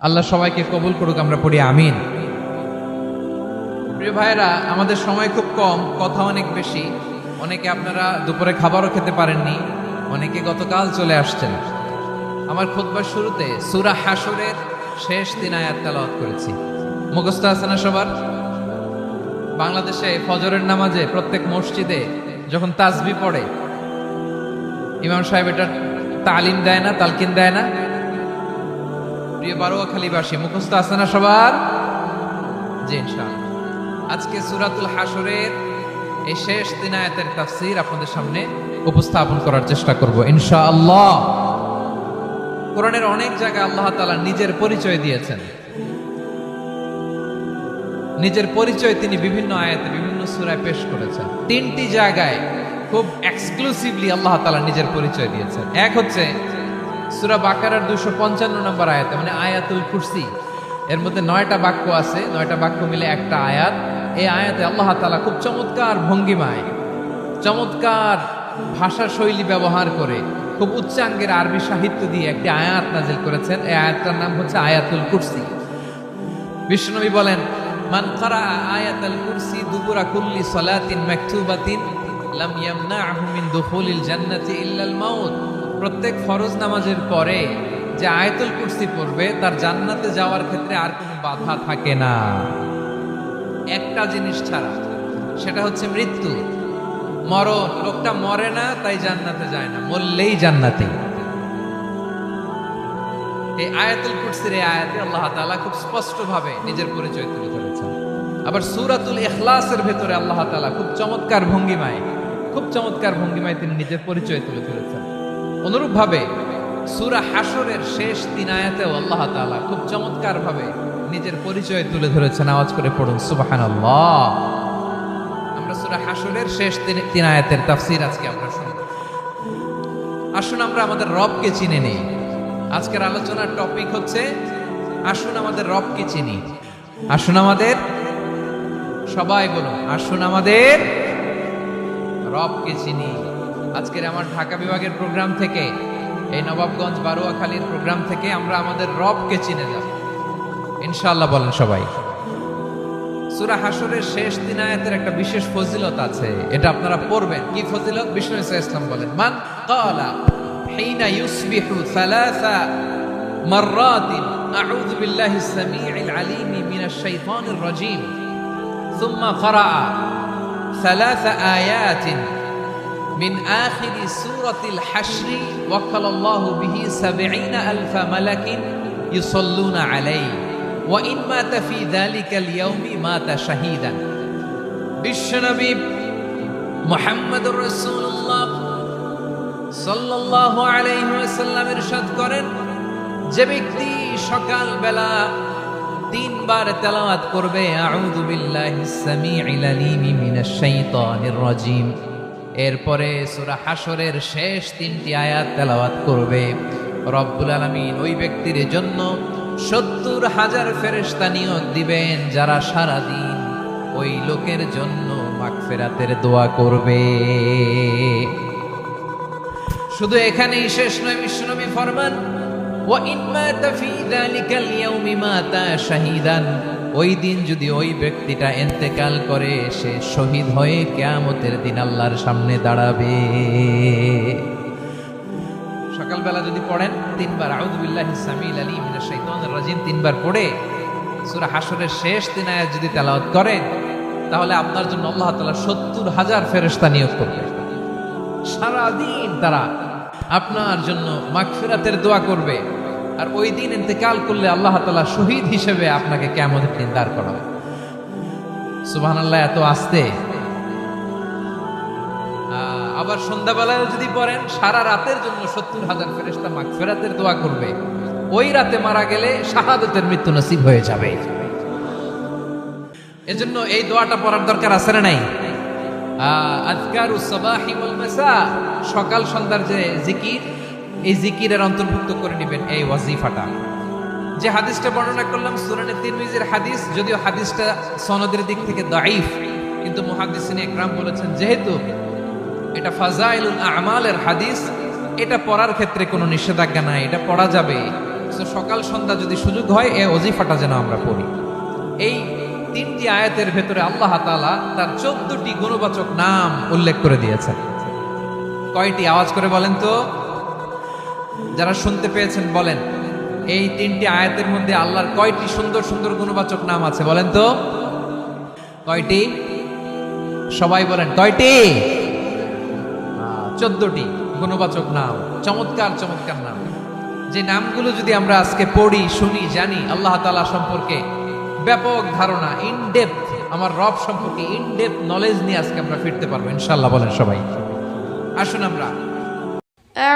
আল্লাহ সবাইকে কবুল করুক, আমরা পড়ি আমিন। প্রিয় ভাইরা, আমাদের সময় খুব কম, কথা অনেক বেশি। অনেকে আপনারা দুপুরে খাবারও খেতে পারেননি, অনেকে গতকাল চলে আসছেন। আমার খুতবার শুরুতে সূরা হাশরের শেষ 3 আয়াত তেলাওয়াত করেছি। মুখস্থ আছে না সবার? বাংলাদেশে ফজরের নামাজে প্রত্যেক মসজিদে যখন তাসবিহ পড়ে ইমাম সাহেব এটা তালিম দেয় না, তালকিন দেয় না? প্রিয় বারোয়াখালীবাসী, মুখস্থ আছে না সবার? জি ইনশাআল্লাহ। আজকে সূরাতুল হাশরের এই শেষ 3 আয়াতের তাফসীর আপনাদের সামনে উপস্থাপন করার চেষ্টা করব ইনশাআল্লাহ। কোরআনের অনেক জায়গায় আল্লাহ তাআলা নিজের পরিচয় দিয়েছেন। নিজের পরিচয় তিনি বিভিন্ন আয়াতে বিভিন্ন সূরায় পেশ করেছেন। 3টি জায়গায় খুব এক্সক্লুসিভলি আল্লাহ তাআলা নিজের পরিচয় দিয়েছেন। এক হচ্ছে সূরা বাকারার 255 নম্বর আয়াতে, মানে আয়াতুল কুরসি। এর মধ্যে 9টা বাক্য আছে, 9টা বাক্য মিলে একটা আয়াত। এই আয়াতে আল্লাহ তাআলা খুব চমৎকার ভঙ্গিমায়, চমৎকার ভাষা শৈলী ব্যবহার করে, খুব উচ্চাঙ্গের আরবি সাহিত্য দিয়ে একটি আয়াত নাজিল করেছেন। এই আয়াতটার নাম হচ্ছে আয়াতুল কুরসি। বিশ্বনবী বলেন, মান কারা আয়াতুল কুরসি দুবুরা কুল্লি সালাতিন মাকতুবাতিন লাম ইয়ামনাহু মিন দুখুলিল জান্নাতি ইল্লাল মাউত। প্রত্যেক ফরজ নামাজের পরে যে আয়াতুল কুরসি পড়বে তার জান্নাতে যাওয়ার ক্ষেত্রে আর কোনো বাধা থাকে না, একটা জিনিস ছাড়া, সেটা হচ্ছে মৃত্যু, মরণ। লোকটা মরে না তাই জান্নাতে যায় না, মরলেই জান্নাতে। এই আয়াতুল কুরসির এই আয়াতে আল্লাহ তাআলা খুব স্পষ্টভাবে নিজের পরিচয় তুলে ধরেছেন। আবার সূরাতুল ইখলাসের ভেতরে আল্লাহ তাআলা খুব চমৎকার ভঙ্গিমায় তিনি নিজের পরিচয় তুলে ধরেছেন। অনুরূপভাবে সূরা হাশরের শেষ 3 আয়াতেও আল্লাহ তাআলা খুব চমৎকার ভাবে নিজের পরিচয় তুলে ধরেছেন। আওয়াজ করে পড়ুন সুবহানাল্লাহ। আমরা সূরা হাশরের শেষ 3 আয়াতের তাফসীর আজকে আমরা শুনব। আসুন আমরা আমাদের রবকে চিনে নেই। আজকের আলোচনার টপিক হচ্ছে আসুন আমাদের রবকে চিনি। আসুন আমাদের, সবাই বলুন, আসুন আমাদের রবকে চিনি। আজকের আমার ঢাকা বিভাগের প্রোগ্রাম থেকে, এই নবাবগঞ্জ বারোয়াখালীর প্রোগ্রাম থেকে আমরা আমাদের রবকে চিনে যাব ইনশাআল্লাহ। বলেন সবাই। সূরা হাশরের শেষ 3 আয়াতের একটা বিশেষ ফজিলত আছে, এটা আপনারা পড়বেন। কি ফজিলত? বিষ্ণু ইসলাম বলেন, মান ক্বালা হিনা ইউসবিহু সালাসা মাররাতিন আউযু বিল্লাহিস সামিউল আলীম মিনাশ শাইতানির রাজীম সুম্মা ক্বারা সালাসা আয়াতিন من آخر سورة الحشر وكل الله به 70,000 ملك يصلون عليه وإن مات في ذلك اليوم مات شهيدا। বিশ্বনবী মুহাম্মদুর রাসূলুল্লাহ সাল্লাল্লাহু আলাইহি ওয়াসাল্লাম ইরশাদ করেন, যে ব্যক্তি সকাল বেলা 3 বার তেলাওয়াত করবে আউযু বিল্লাহিস সামিউল আলীম মিনাশ শাইতানির রাজীম, এরপরে সূরা হাশরের শেষ 3টি আয়াত তেলাওয়াত করবে, রব্বুল আলামিন ওই ব্যক্তির জন্য 70,000 ফেরেশতা নিয়োগ দিবেন, যারা সারা দিন ওই লোকের জন্য মাগফিরাতের দোয়া করবে। শুধু এখানেই শেষ নয়, বিশ্বনবী ফরমান, ওয়া ইন মাতা ফি যালিকাল ইয়াউমি মাতা শাহীদান, ওই দিন যদি ওই ব্যক্তিটা ইন্তেকাল করে, সে শহীদ হয়ে কিয়ামতের দিন আল্লাহর সামনে দাঁড়াবে। সকালবেলা যদি পড়েন 3 বার আউযু বিল্লাহিস সামিউল আলীম মিনাশ শাইতানির রাজীম 3 বার পড়ে সূরা হাশরের শেষ 3 আয়াত যদি তেলাওয়াত করেন, তাহলে আপনার জন্য আল্লাহ তাআলা 70,000 ফেরেশতা নিয়োগ করবে। সারা দিন তারা আপনার জন্য মাগফিরাতের দোয়া করবে। আর ওই দিন ইন্তেকাল করলে আল্লাহ তাআলা শহীদ হিসেবে আপনাকে কিয়ামতের দিন দাঁড় করাবে। সুবহানাল্লাহ, এত আস্তে। আবার সন্ধ্যাবেলায় যদি পড়েন, সারা রাতের জন্য 70,000 ফেরেশতা মাগফিরাতের দোয়া করবে। ওই রাতে মারা গেলে শাহাদাতের মৃত্যু নসিব হয়ে যাবে। এজন্য এই দোয়াটা পড়ার দরকার আছে না নাই? আযকারুস সাবাহি ওয়াল মাসা, সকাল সন্ধ্যার যে জিকির, এই জিকিরের অন্তর্ভুক্ত করে নেবেন এই ওয়াজিফাটা। যে হাদিসটা বর্ণনা করলাম সুনানে তিরমিজির হাদিস, যদিও হাদিসটা সনদের দিক থেকে দাঈফ, কিন্তু মুহাদ্দিসিনে ইকরাম বলেছেন যেহেতু এটা ফাজাইলুল আমালের হাদিস, এটা পড়ার ক্ষেত্রে কোনো নিষেধাজ্ঞা নাই, এটা পড়া যাবে। সো সকাল সন্ধ্যা যদি সুযোগ হয় এই ওজিফাটা যেন আমরা পড়ি। এই 3টি আয়াতের ভেতরে আল্লাহ তাআলা তার 14টি গুণবাচক নাম উল্লেখ করে দিয়েছেন। কয়টি? আওয়াজ করে বলেন তো, যারা শুনতে পেয়েছেন বলেন। এই 3টি আয়াতের মধ্যে আল্লাহর কয়টি সুন্দর সুন্দর গুণবাচক নাম আছে বলেন তো? কয়টি? সবাই বলেন কয়টি? 14টি গুণবাচক নাম, চমৎকার চমৎকার নাম। যে নামগুলো যদি আমরা আজকে পড়ি, শুনি, জানি, আল্লাহ তাআলা সম্পর্কে ব্যাপক ধারণা, ইনডেপথ, আমার রব সম্পর্কে ইনডেপথ নলেজ নিয়ে আজকে আমরা ফিরতে পারবো ইনশাআল্লাহ। বলেন সবাই, আসুন আমরা।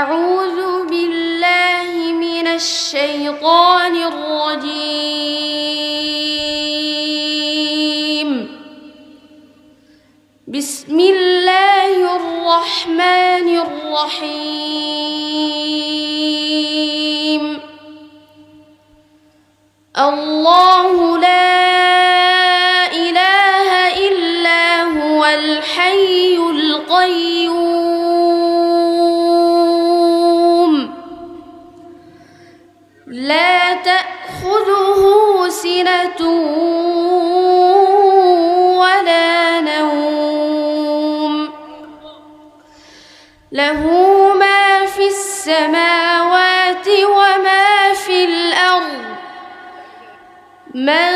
আউযু বিল্লাহি মিনাশ শাইতানির রাজীম। বিসমিল্লাহির রহমানির রহিম। আল্লাহু লা ইলাহা ইল্লা হুয়াল হাইয়ুল কাইয়্যুম লা তা'খুযুহু সিনাতুন ওয়ালা নাওম লাহু মা ফিস সামাওয়াতি ওয়া মা ফিল আরদ من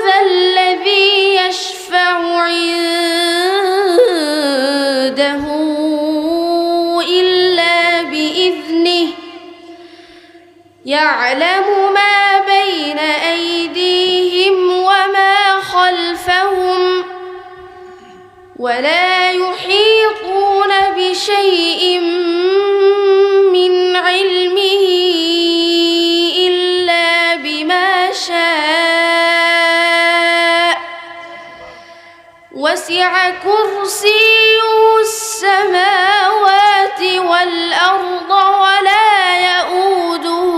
ذا الذي يشفع عنده إلا بإذنه يعلم ما بين أيديهم وما خلفهم ولا يحيطون بشيء من علمه وسع كرسيه السماوات والأرض ولا يؤوده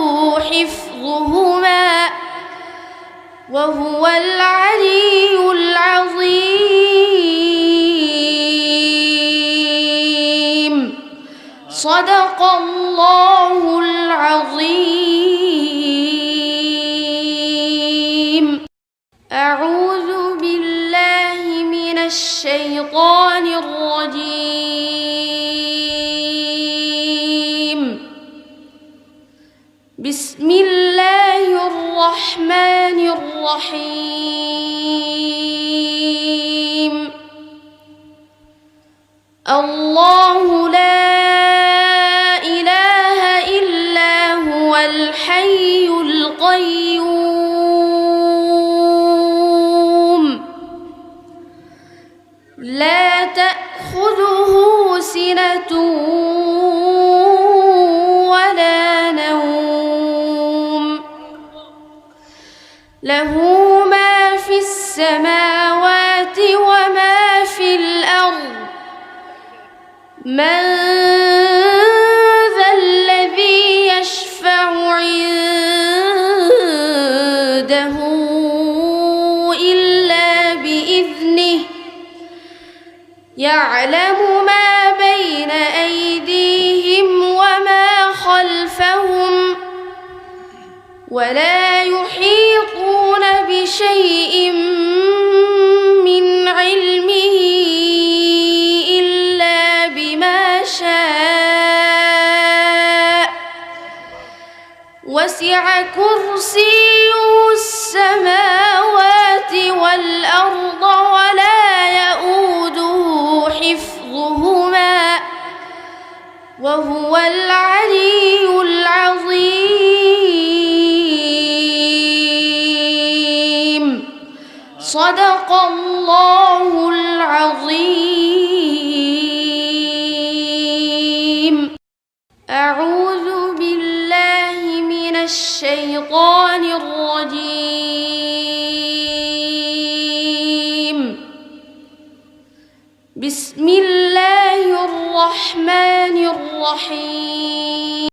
حفظهما وهو العلي العظيم. صدق الله العظيم. أعوذ بالله من الشيطان الرجيم. بسم الله الرحمن الرحيم. الله لا إله إلا هو الحي القيوم لا تأخذه سنة ولا نوم له ما في السماوات وما في الأرض من ذا الذي يشفع عنده إلا بإذنه يعلم ما بين أيديهم وما خلفهم ولا يحيطون بشيء من علمه إلا بما شاء وسع كرسيه السماوات والأرض ولا يؤوده حفظهما وهو العلي العظيم. صدق الله العظيم. أعوذ بالله من الشيطان الرجيم. بسم الله الرحمن الرحيم.